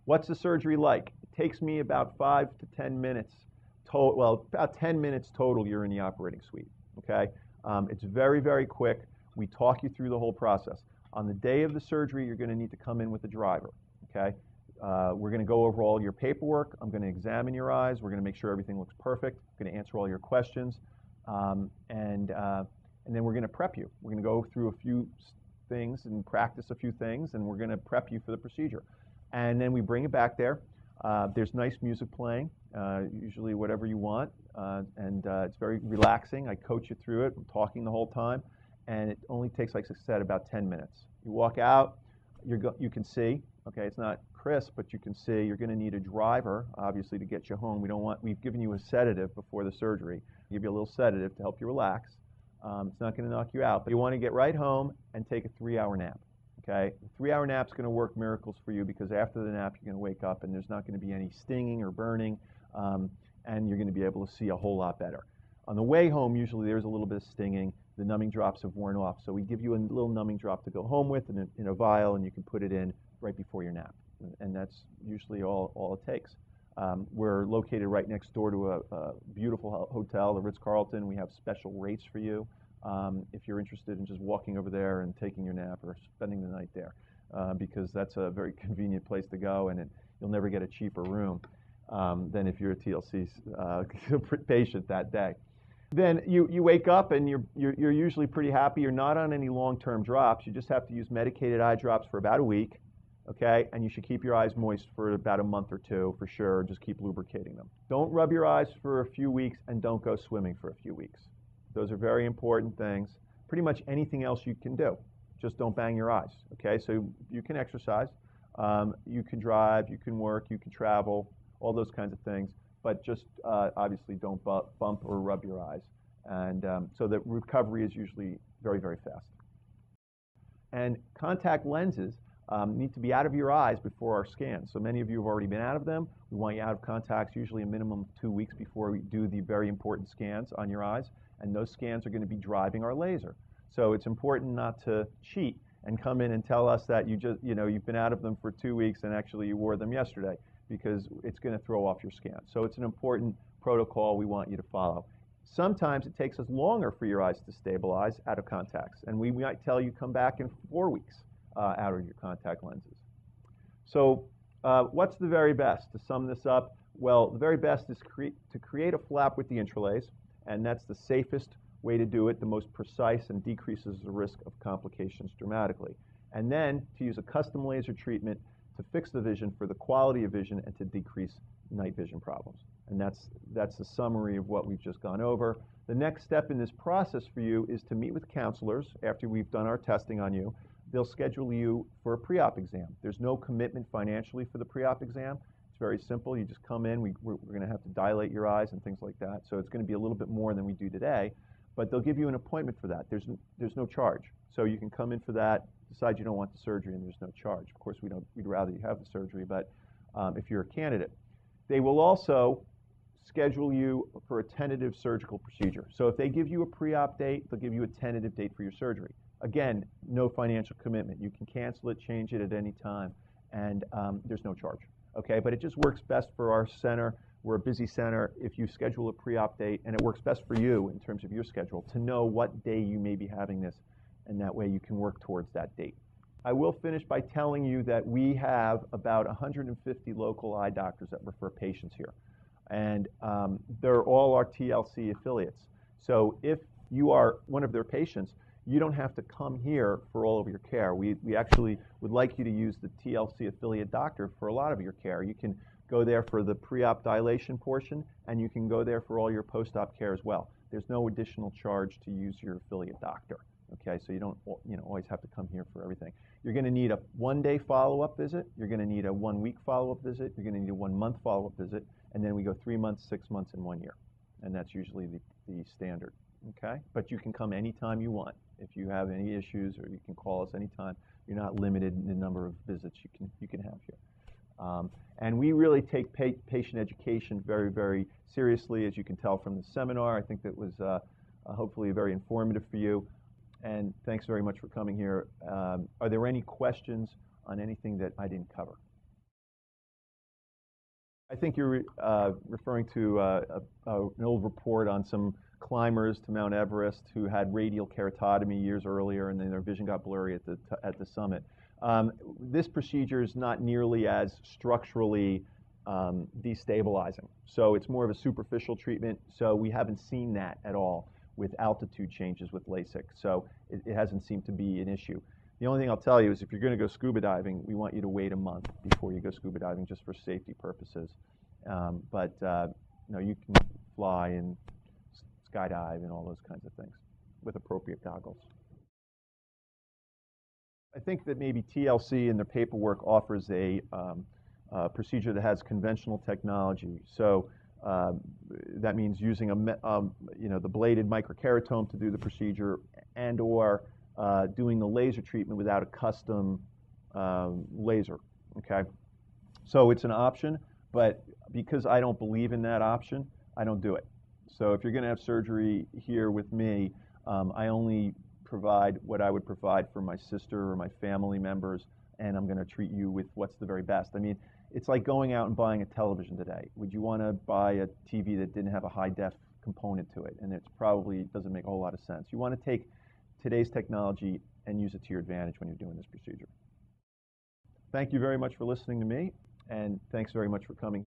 What's the surgery like? It takes me about 5 to 10 minutes total. Well, about 10 minutes total you're in the operating suite, okay? It's very, very quick. We talk you through the whole process. On the day of the surgery, you're going to need to come in with a driver, okay? We're going to go over all your paperwork. I'm going to examine your eyes. We're going to make sure everything looks perfect. I'm going to answer all your questions. And then we're going to prep you. We're going to go through a few things and practice a few things, and we're going to prep you for the procedure. And then we bring it back there. There's nice music playing, usually whatever you want, and it's very relaxing. I coach you through it. I'm talking the whole time, and it only takes, like I said, about 10 minutes. You walk out, you can see. Okay, it's not crisp, but you can see. You're going to need a driver, obviously, to get you home. We've given you a sedative before the surgery. Give you a little sedative to help you relax. It's not going to knock you out, but you want to get right home and take a 3-hour nap. Okay, a 3-hour nap's going to work miracles for you, because after the nap you're going to wake up and there's not going to be any stinging or burning, and you're going to be able to see a whole lot better. On the way home, usually there's a little bit of stinging. The numbing drops have worn off, so we give you a little numbing drop to go home with in a vial, and you can put it in right before your nap, and that's usually all it takes. We're located right next door to a beautiful hotel, the Ritz-Carlton. We have special rates for you if you're interested in just walking over there and taking your nap or spending the night there, because that's a very convenient place to go, and you'll never get a cheaper room than if you're a TLC patient that day. Then you wake up and you're usually pretty happy. You're not on any long-term drops. You just have to use medicated eye drops for about a week. Okay, and you should keep your eyes moist for about a month or two for sure. Just keep lubricating them. Don't rub your eyes for a few weeks, and don't go swimming for a few weeks. Those are very important things. Pretty much anything else you can do. Just don't bang your eyes. Okay, so you can exercise, you can drive, you can work, you can travel, all those kinds of things, but just obviously don't bump or rub your eyes. And so the recovery is usually very, very fast. And contact lenses need to be out of your eyes before our scans. So many of you have already been out of them. We want you out of contacts usually a minimum of 2 weeks before we do the very important scans on your eyes. And those scans are going to be driving our laser. So it's important not to cheat and come in and tell us that you've been out of them for 2 weeks and actually you wore them yesterday, because it's going to throw off your scan. So it's an important protocol we want you to follow. Sometimes it takes us longer for your eyes to stabilize out of contacts, and we might tell you come back in 4 weeks out of your contact lenses. So what's the very best? To sum this up, well, the very best is to create a flap with the intralace, and that's the safest way to do it, the most precise, and decreases the risk of complications dramatically. And then to use a custom laser treatment to fix the vision for the quality of vision and to decrease night vision problems. And that's the summary of what we've just gone over. The next step in this process for you is to meet with counselors after we've done our testing on you. They'll schedule you for a pre-op exam. There's no commitment financially for the pre-op exam. It's very simple. You just come in. We're going to have to dilate your eyes and things like that. So it's going to be a little bit more than we do today, but they'll give you an appointment for that. There's no charge. So you can come in for that, decide you don't want the surgery, and there's no charge. Of course, we'd rather you have the surgery, but if you're a candidate. They will also schedule you for a tentative surgical procedure. So if they give you a pre-op date, they'll give you a tentative date for your surgery. Again, no financial commitment. You can cancel it, change it at any time, and there's no charge. Okay, but it just works best for our center. We're a busy center. If you schedule a pre-op date, and it works best for you in terms of your schedule, to know what day you may be having this, and that way you can work towards that date. I will finish by telling you that we have about 150 local eye doctors that refer patients here. And they're all our TLC affiliates. So if you are one of their patients, you don't have to come here for all of your care. We actually would like you to use the TLC affiliate doctor for a lot of your care. You can go there for the pre-op dilation portion, and you can go there for all your post-op care as well. There's no additional charge to use your affiliate doctor. Okay, so you don't always have to come here for everything. You're going to need a 1-day follow-up visit. You're going to need a 1-week follow-up visit. You're going to need a 1-month follow-up visit, and then we go 3 months, 6 months, and 1 year, and that's usually the standard. Okay, but you can come anytime you want. If you have any issues, or you can call us anytime. You're not limited in the number of visits you can have here. And we really take patient education very, very seriously, as you can tell from the seminar. I think that was hopefully very informative for you. And thanks very much for coming here. Are there any questions on anything that I didn't cover? I think you're referring to an old report on some climbers to Mount Everest who had radial keratotomy years earlier, and then their vision got blurry at the summit. This procedure is not nearly as structurally destabilizing, so it's more of a superficial treatment. So we haven't seen that at all with altitude changes with LASIK. So it hasn't seemed to be an issue. The only thing I'll tell you is if you're going to go scuba diving, we want you to wait a month before you go scuba diving, just for safety purposes. But you can fly and skydive and all those kinds of things with appropriate goggles. I think that maybe TLC in their paperwork offers a procedure that has conventional technology. So that means using the bladed microkeratome to do the procedure, and/or doing the laser treatment without a custom laser. Okay, so it's an option, but because I don't believe in that option, I don't do it. So if you're going to have surgery here with me, I only provide what I would provide for my sister or my family members, and I'm going to treat you with what's the very best. I mean, it's like going out and buying a television today. Would you want to buy a TV that didn't have a high-def component to it? And it probably doesn't make a whole lot of sense. You want to take today's technology and use it to your advantage when you're doing this procedure. Thank you very much for listening to me, and thanks very much for coming